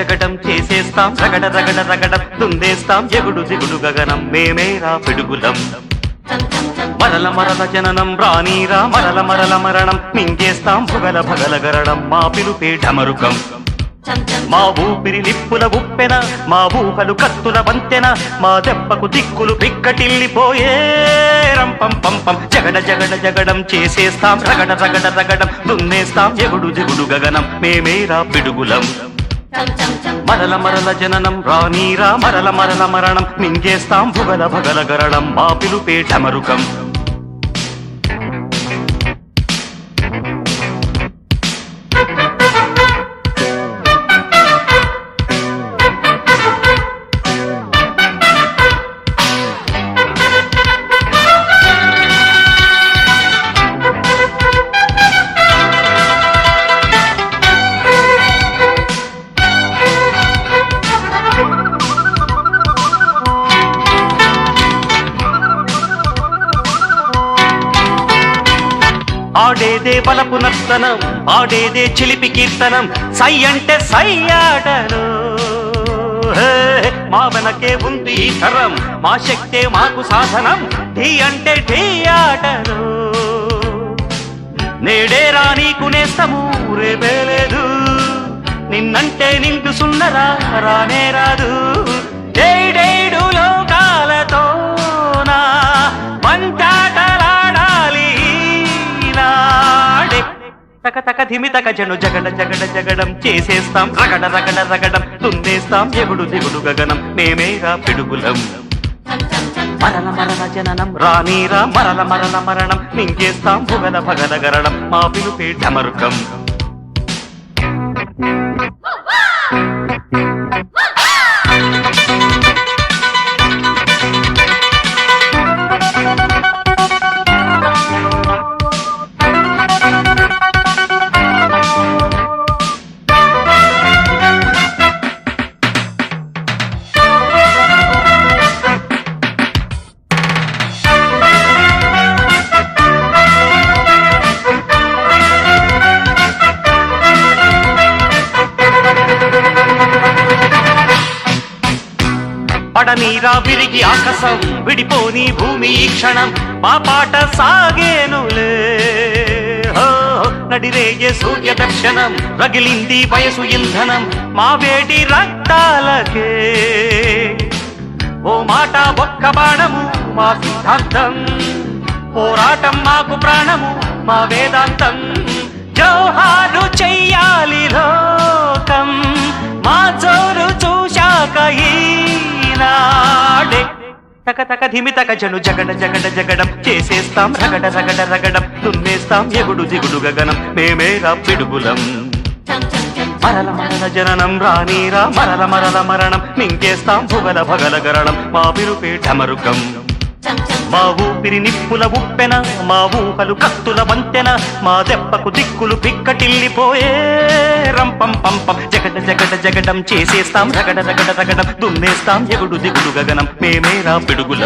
జగడం చేసేస్తాం రగడ రగడ రగడం దుందేస్తాం ఎగుడు దిగుడు గగనం మేమేరా పిడుగులం మరల మరల జననం రానీరా మరల మరల మరణం మింగేస్తాం భుగల భగల గరడం మా పిలుపే ఢమరుకం మా ఊపిరి నిప్పుల ఉప్పెన మా ఊహలు కత్తుల వంతెన మా దెబ్బకు దిక్కులు పిక్కటిల్లిపోయే రంపం పంపం జగడ జగడ జగడం చేసేస్తాం రగడ రగడ రగడం దున్నేస్తాం ఎగుడు దిగుడు గగనం మేమేరా పిడుగులం మరల మరల జననం రానీరా మరల మరల మరణం మింగేస్తాం భుగల భగల గరడం మా పిలుపే ఢమరుకం ఆడేదే బలపు నర్తనం ఆడేదే చిలిపి కీర్తనం సై అంటే సై ఆటలు మా వెనకే ఉంది ఈ తరం మా శక్తే మాకు సాధనం ఢీ అంటే ఢీ ఆటలు నేడే నీకు నేస్తము రేపే లేదు నిన్నంటే నిండు సున్నరా రానే రాదు డేడేడు లోకాలతో నా మంటాటలాడాలి తక తక ధిమి తక జను జగడ జగడ జగడం చేసేస్తాం రగడ రగడ రగడం దున్నేస్తాం ఎగుడు దిగుడు గగనం మేమేరా పిడుగులం మరల మరల జననం రానీరా మరల మరల మరణం మింగేస్తాం భుగల భగల గరడం మా పిలుపే ఢమరుకం పడనీరా విరిగి ఆకాశం విడిపోని భూమి ఈ క్షణం మా పాట సాగేనులే నడిరేగే సూర్య దర్శనం రగిలింది వయసు ఇంధనం మా వేడి రక్తాలకే ఓ మాట ఒక్క బాణము మా సిద్ధాంతం పోరాటం మాకు ప్రాణము మా వేదాంతం జోహారు చెయ్యాలి లోకం మా జోరు చూశాక ఈనాడే తక తక ధిమి తక జను జగడ జగడ జగడం చేసేస్తాం రగడ రగడ రగడం దున్నేస్తాం ఎగుడు దిగుడు గగనం మేమేరా పిడుగులం మరల మరల జననం రానీరా మరల మరల మరణం మింగేస్తాం భుగల భగల గరడం మా పిలుపే ఢమరుకం మా ఊపిరి నిప్పుల ఉప్పెన మా ఊహలు కత్తుల వంతెన మా దెబ్బకు దిక్కులు పిక్కటిల్లిపోయే రంపం పంపం జగడ జగడ జగడం చేసేస్తాం రగడ రగడ రగడం దున్నేస్తాం ఎగుడు దిగుడు గగనం మేమేరా పిడుగులం